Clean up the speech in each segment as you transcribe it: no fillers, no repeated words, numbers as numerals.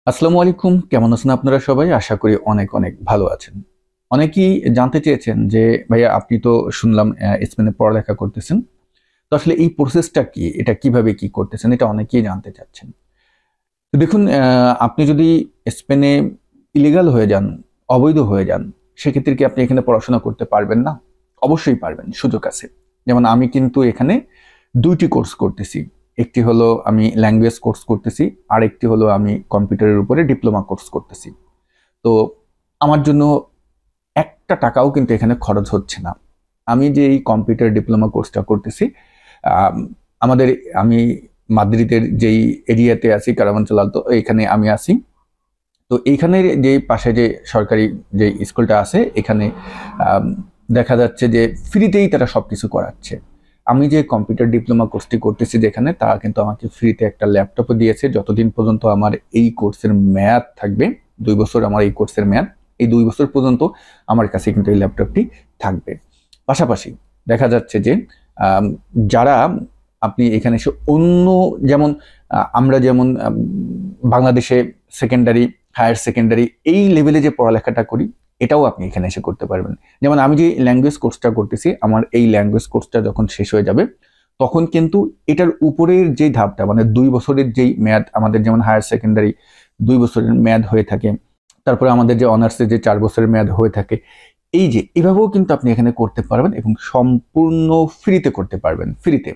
আসসালামু আলাইকুম, কেমন আছেন আপনারা সবাই? আশা করি অনেক অনেক ভালো আছেন। অনেকেই জানতে চেয়েছেন যে ভাইয়া আপনি তো শুনলাম স্পেনে পড়ালেখা করতেছেন। তো আসলে এই প্রসেসটা কি? এটা কিভাবে কি করতেছেন? এটা অনেকেই জানতে চাচ্ছেন। তো দেখুন, আপনি যদি স্পেনে ইলিগাল হয়ে যান, অবৈধ হয়ে যান, সেক্ষেত্রে কি আপনি এখানে পড়াশোনা করতে পারবেন না? অবশ্যই পারবেন, সুযোগ আছে। যেমন আমি কিন্তু এখানে ২ টি কোর্স করতেছি। একটি হলো আমি ল্যাঙ্গুয়েজ কোর্স করতেছি, আরেকটি হলো আমি কম্পিউটারের উপরে ডিপ্লোমা কোর্স করতেছি। তো আমার জন্য একটা টাকাও কিন্তু এখানে খরচ হচ্ছে না। আমি যে এই কম্পিউটার ডিপ্লোমা কোর্সটা করতেছি, আম আমাদের আমি মাদ্রিদের যেই এরিয়াতে আছি, কারামানচাল আলতো, এখানে আমি আছি। তো এইখানের যে পাশে যে সরকারি যে স্কুলটা আছে, এখানে আম দেখা যাচ্ছে যে ফ্রিতেই তারা সবকিছু করাচ্ছে। আমি যে কম্পিউটার ডিপ্লোমা কোর্সটি করতেছি যেখানে, তারা কিন্তু আমাকে ফ্রিতে একটা ল্যাপটপও দিয়েছে যতদিন পর্যন্ত আমার এই কোর্সের মেয়াদ থাকবে। ২ বছর আমার এই কোর্সের মেয়াদ। এই ২ বছর পর্যন্ত আমার কাছে কিন্তু এই ল্যাপটপটি থাকবে। পাশাপাশি দেখা যাচ্ছে যে আম যারা আপনি এখানে এসে অন্য যেমন আমরা যেমন বাংলাদেশে সেকেন্ডারি, হায়ার সেকেন্ডারি এই লেভেলে যে পড়ালেখাটা করি, এটাও আপনি এখানে এসে করতে পারবেন। যেমন আমি যে ল্যাঙ্গুয়েজ কোর্সটা করতেছি, আমার এই ল্যাঙ্গুয়েজ কোর্সটা যখন শেষ হয়ে যাবে, তখন কিন্তু এটার উপরের যে ধাপটা মানে ২ বছরের যেই মেয়াদ, আমাদের যেমন হায়ার সেকেন্ডারি ২ বছরের মেয়াদ হয়ে থাকে, তারপরে আমাদের যে অনার্সের যে ৪ বছরের মেয়াদ হয়ে থাকে, এই যে এভাবেও কিন্তু আপনি এখানে করতে পারবেন এবং সম্পূর্ণ ফ্রিতে করতে পারবেন, ফ্রিতে।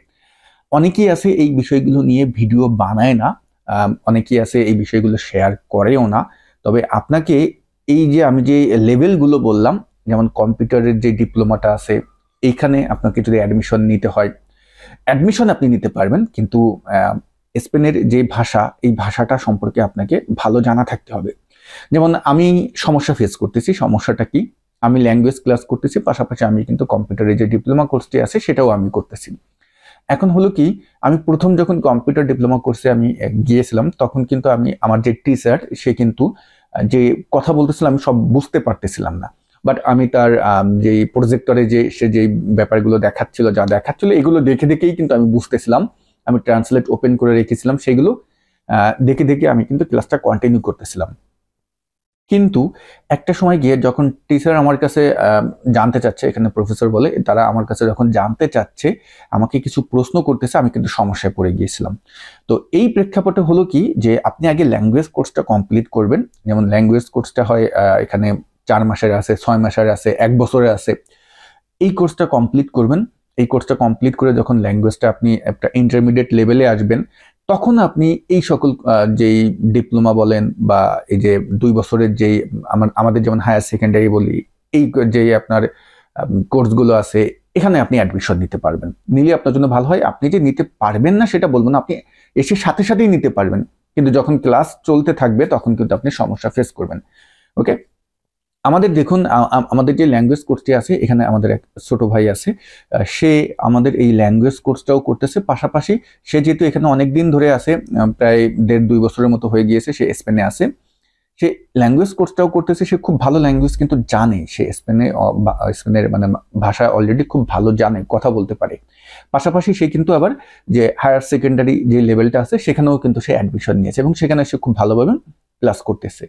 অনেকেই আছে এই বিষয়গুলো নিয়ে ভিডিও বানায় না, অনেকেই আছে এই বিষয়গুলো শেয়ার করেও না। তবে আপনাকে এই যে আমি যে লেভেলগুলো বললাম, যেমন কম্পিউটারের যে ডিপ্লোমাটা আছে, এইখানে আপনাকে যদি অ্যাডমিশন নিতে হয়, অ্যাডমিশন আপনি নিতে পারবেন, কিন্তু স্পেনের যে ভাষা, এই ভাষাটা সম্পর্কে আপনাকে ভালো জানা থাকতে হবে। যেমন আমি সমস্যা ফেস করতেছি, সমস্যাটা কি? আমি ল্যাঙ্গুয়েজ ক্লাস করতেছি, পাশাপাশি আমি কিন্তু কম্পিউটারের যে ডিপ্লোমা কোর্সটি আছে সেটাও আমি করতেছি। এখন হলো কি, আমি প্রথম যখন কম্পিউটার ডিপ্লোমা কোর্সে আমি গিয়েছিলাম, তখন কিন্তু আমি আমার যে টিচার সে কিন্তু যে কথা বলতেছিল আমি সব বুঝতে পারতেছিলাম না। বাট আমি তার যেই প্রজেক্টরে যে সে যেই ব্যাপারগুলো দেখাচ্ছিল, যা দেখাচ্ছিল এগুলো দেখে দেখেই কিন্তু আমি বুঝতেছিলাম। আমি ট্রান্সলেট ওপেন করে রেখেছিলাম সেগুলো। দেখে দেখে আমি কিন্তু ক্লাসটা কন্টিনিউ করতেছিলাম। কিন্তু একটা সময় গিয়ে যখন টিচার আমার কাছে জানতে চাচ্ছে, এখানে প্রফেসর বলে, তারা আমার কাছে যখন জানতে চাচ্ছে, আমাকে কিছু প্রশ্ন করতেছে, আমি কিন্তু সমস্যায় পড়ে গিয়েছিলাম। তো এই প্রেক্ষাপটে হলো কি যে আপনি আগে ল্যাঙ্গুয়েজ কোর্সটা কমপ্লিট করবেন। যেমন ল্যাঙ্গুয়েজ কোর্সটা হয় এখানে ৪ মাসের আছে, ৬ মাসের আছে, ১ বছরের আছে। এই কোর্সটা কমপ্লিট করবেন। এই কোর্সটা কমপ্লিট করে যখন ল্যাঙ্গুয়েজটা আপনি একটা ইন্টারমিডিয়েট লেভেলে আসবেন, তখন আপনি এই সকল যেই ডিপ্লোমা বলেন বা এই যে ২ বছরের যেই আমাদের যেমন হায়ার সেকেন্ডারি বলি, এই যেই আপনার কোর্সগুলো আছে, এখানে আপনি অ্যাডমিশন নিতে পারবেন। নিলে আপনার জন্য ভালো হয়। আপনি যে নিতে পারবেন না সেটা বলব না, আপনি এসে সাথে সাথেই নিতে পারবেন। কিন্তু যখন ক্লাস চলতে থাকবে তখন কিন্তু আপনি সমস্যা ফেস করবেন। ওকে? আমাদের দেখুন, আমাদের যে ল্যাঙ্গুয়েজ কোর্সটি আছে, এখানে আমাদের এক ছোট ভাই আছে। সে আমাদের এই ল্যাঙ্গুয়েজ কোর্সটাও করতেছে। পাশাপাশি সে যেহেতু এখানে অনেকদিন ধরে আছে, প্রায় ১.৫-২ বছরের মতো হয়ে গিয়েছে সে স্পেনে আছে। সে ল্যাঙ্গুয়েজ কোর্সটাও করতেছে। সে খুব ভালো ল্যাঙ্গুয়েজ কিন্তু জানে। সে স্পেনের মানে ভাষা অলরেডি খুব ভালো জানে, কথা বলতে পারে। পাশাপাশি সে কিন্তু আবার যে হায়ার সেকেন্ডারি যে লেভেলটা আছে সেখানেও কিন্তু সে অ্যাডমিশন নিয়েছে এবং সেখানে সে খুব ভালোভাবে ক্লাস করতেছে।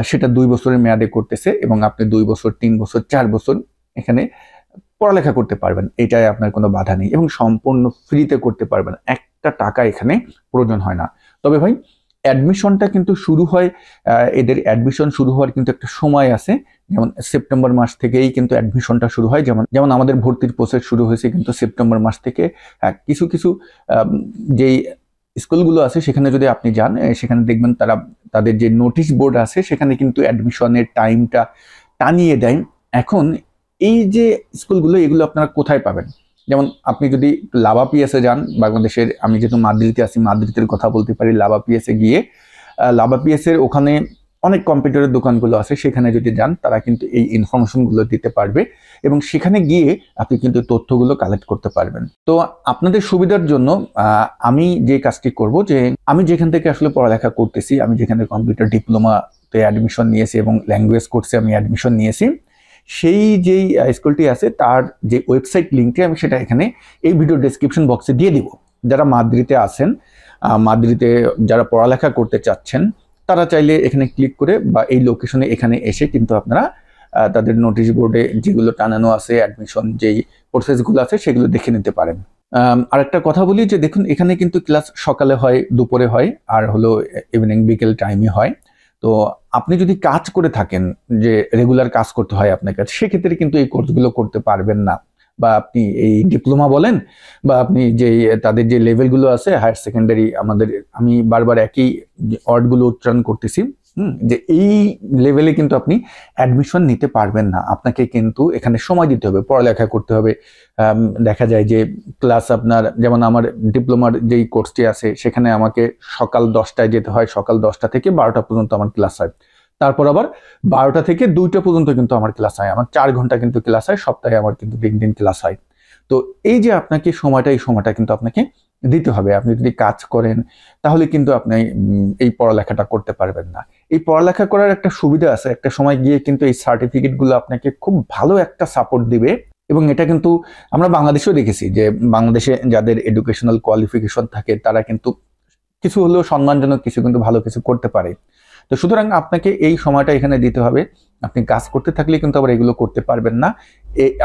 সেটা ২ বছরের মেয়াদে করতেছে এবং আপনি ২ বছর, ৩ বছর, ৪ বছর এখানে পড়ালেখা করতে পারবেন। এটায় আপনার কোনো বাধা নেই এবং সম্পূর্ণ ফ্রিতে করতে পারবেন। একটা টাকা এখানে প্রয়োজন হয় না। তবে ভাই, অ্যাডমিশনটা কিন্তু শুরু হয়, এদের অ্যাডমিশন শুরু হওয়ার কিন্তু একটা সময় আছে। যেমন সেপ্টেম্বর মাস থেকেই কিন্তু অ্যাডমিশনটা শুরু হয়। যেমন যেমন আমাদের ভর্তির প্রসেস শুরু হয়েছে কিন্তু সেপ্টেম্বর মাস থেকে। কিছু কিছু আম যেই স্কুলগুলো আছে সেখানে যদি আপনি যান, সেখানে দেখবেন তারা তাদের যে নোটিশ বোর্ড আছে সেখানে কিন্তু অ্যাডমিশনের টাইমটা টানিয়ে দেয়। এখন এই যে স্কুলগুলো, এগুলো আপনারা কোথায় পাবেন? যেমন আপনি যদি লাভা পিএসে যান, বাংলাদেশের, আমি যেহেতু মাদ্রিদে আছি মাদ্রিদের কথা বলতে পারি, লাভা পিএসে গিয়ে লাভা পিএসের ওখানে অনেক কম্পিউটারের দোকানগুলো আছে, সেখানে যদি যান তারা কিন্তু এই ইনফরমেশনগুলো দিতে পারবে এবং সেখানে গিয়ে আপনি কিন্তু তথ্যগুলো কালেক্ট করতে পারবেন। তো আপনাদের সুবিধার জন্য আমি যে কাজটি করব, যে আমি যেখান থেকে আসলে পড়ালেখা করতেছি, আমি যেখানে কম্পিউটার ডিপ্লোমাতে অ্যাডমিশন নিয়েছি এবং ল্যাঙ্গুয়েজ কোর্সে আমি অ্যাডমিশন নিয়েছি, সেই যেই স্কুলটি আছে তার যে ওয়েবসাইট লিঙ্কটি আমি সেটা এখানে এই ভিডিও ডেসক্রিপশন বক্সে দিয়ে দিব। যারা মাদ্রিদে আছেন, মাদ্রিদে যারা পড়ালেখা করতে চাচ্ছেন, তারা চাইলে এখানে ক্লিক করে বা এই লোকেশনে এখানে এসে কিন্তু আপনারা তাদের নোটিশ বোর্ডে যেগুলো টানানো আছে অ্যাডমিশন যেই প্রসেসগুলো আছে সেগুলো দেখে নিতে পারেন। আরেকটা কথা বলি যে দেখুন এখানে কিন্তু ক্লাস সকালে হয়, দুপুরে হয়, আর হলো ইভিনিং বিকেল টাইমে হয়। তো আপনি যদি কাজ করে থাকেন, যে রেগুলার কাজ করতে হয় আপনাকে, সেক্ষেত্রে কিন্তু এই কোর্সগুলো করতে পারবেন না। বা আপনি এই ডিপ্লোমা বলেন বা আপনি যে তাদের যে লেভেলগুলো আছে হায়ার সেকেন্ডারি, আমি বারবার একই ওয়ার্ডগুলো উচ্চারণ করতেছি, যে এই লেভেলে কিন্তু আপনি অ্যাডমিশন নিতে পারবেন না। আপনাকে কিন্তু এখানে সময় দিতে হবে, পড়ালেখা করতে হবে। দেখা যায় যে ক্লাস আপনার, যেমন আমার ডিপ্লোমার যেই কোর্সটি আছে সেখানে আমাকে সকাল 10টায় যেতে হয়, সকাল 10টা থেকে 12টা পর্যন্ত আমার ক্লাস হয়। তারপর আবার 12টা থেকে 2টা পর্যন্ত কিন্তু আমার ক্লাস হয়। আমার 4 ঘন্টা কিন্তু ক্লাস হয়, সপ্তাহে আমার কিন্তু 3 দিন ক্লাস হয়। তো এই যে আপনাকে এই সময়টা কিন্তু আপনাকে দিতে হবে। আপনি যদি কাজ করেন তাহলে কিন্তু আপনি এই পড়ালেখাটা করতে পারবেন না। এই পড়ালেখা করার একটা সুবিধা আছে, একটা সময় গিয়ে কিন্তু এই সার্টিফিকেটগুলো আপনাকে খুব ভালো একটা সাপোর্ট দিবে। এবং এটা কিন্তু আমরা বাংলাদেশেও দেখেছি যে বাংলাদেশে যাদের এডুকেশনাল কোয়ালিফিকেশন থাকে তারা কিন্তু কিছু হলেও সম্মানজনক কিছু কিন্তু ভালো কিছু করতে পারে। তো সুতরাং আপনাকে এই সময়টা এখানে দিতে হবে। আপনি কাজ করতে থাকলে কিন্তু আবার এগুলো করতে পারবেন না।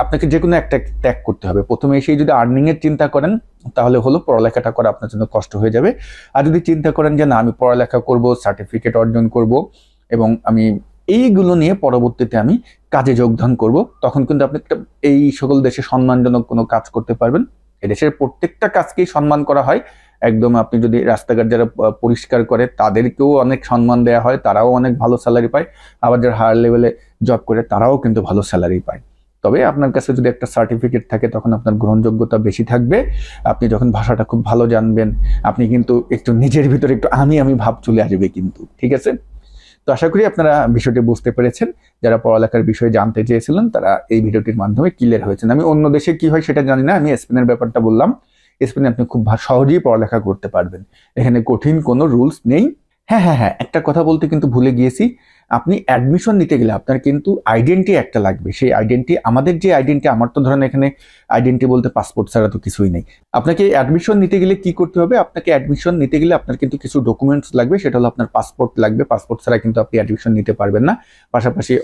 আপনাকে যে কোনো একটা ত্যাগ করতে হবে। প্রথমে এসেই যদি আর্নিং এর চিন্তা করেন তাহলে হলো পড়ালেখাটা করা আপনার জন্য কষ্ট হয়ে যাবে। আর যদি চিন্তা করেন যে না, আমি পড়ালেখা করব, সার্টিফিকেট অর্জন করব এবং আমি এইগুলো নিয়ে পরবর্তীতে আমি কাজে যোগদান করব, তখন কিন্তু আপনি এই সকল দেশে সম্মানজনক কোনো কাজ করতে পারবেন। এদেশের প্রত্যেকটা কাজকেই সম্মান করা হয়। একদম আপনি যদি রাস্তাঘাট যারা পরিষ্কার করে তাদেরকেও অনেক সম্মান দেওয়া হয়, তারাও অনেক ভালো স্যালারি পায়। আবার যারা হায়ার লেভেলে জব করে তারাও কিন্তু ভালো স্যালারি পায়। তবে আপনার কাছে যদি একটা সার্টিফিকেট থাকে তখন আপনার গ্রহণযোগ্যতা বেশি থাকবে। আপনি যখন ভাষাটা খুব ভালো জানবেন, আপনি কিন্তু একটু নিজের ভিতরে একটু আমি ভাব চলে আসবে কিন্তু, ঠিক আছে? তো আশা করি আপনারা বিষয়টি বুঝতে পেরেছেন। যারা পড়ালেখার বিষয়ে জানতে চেয়েছিলেন তারা এই ভিডিওটির মাধ্যমে ক্লিয়ার হয়েছেন। আমি অন্য দেশে কি হয় সেটা জানি না, আমি স্পেনের ব্যাপারটা বললাম। স্পেনে আপনি খুব সহজেই পড়ালেখা করতে পারবেন, এখানে কঠিন কোনো রুলস নেই। হ্যাঁ, একটা কথা বলতে কিন্তু ভুলে গিয়েছি। আপনি অ্যাডমিশন নিতে গেলে আপনার কিন্তু আইডেন্টি একটা লাগবে। সেই আইডেন্টি, আমাদের যে আইডেন্টি, আমার তো ধরেন এখানে আইডেন্টি বলতে পাসপোর্ট ছাড়া তো কিছুই নেই। আপনাকে অ্যাডমিশন নিতে গেলে কি করতে হবে? আপনাকে অ্যাডমিশন নিতে গেলে আপনার কিন্তু কিছু ডকুমেন্টস লাগবে, সেটা হলো আপনার পাসপোর্ট লাগবে। পাসপোর্ট ছাড়া কিন্তু আপনি অ্যাডমিশন নিতে পারবেন না। পাশাপাশি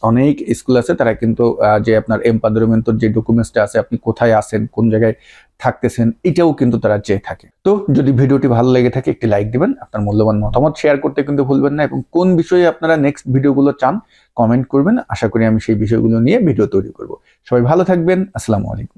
অনেক স্কুল আছে তারা কিন্তু যে আপনার এমপাদ্রমেন্টর যে ডকুমেন্টসটা আছে, আপনি কোথায় আছেন, কোন জায়গায় থাকতেছেন, এটাও কিন্তু তারা চেয়ে থাকে। তো যদি ভিডিওটি ভালো লেগে থাকে একটি লাইক দিবেন, আপনার মূল্যবান মতামত শেয়ার করতে কিন্তু ভুলবেন না, এবং কোন বিষয়ে আপনারা নেক্সট ভিডিওগুলো চান কমেন্ট করবেন। আশা করি আমি সেই বিষয়গুলো নিয়ে ভিডিও তৈরি করব। সবাই ভালো থাকবেন। আসসালামু আলাইকুম।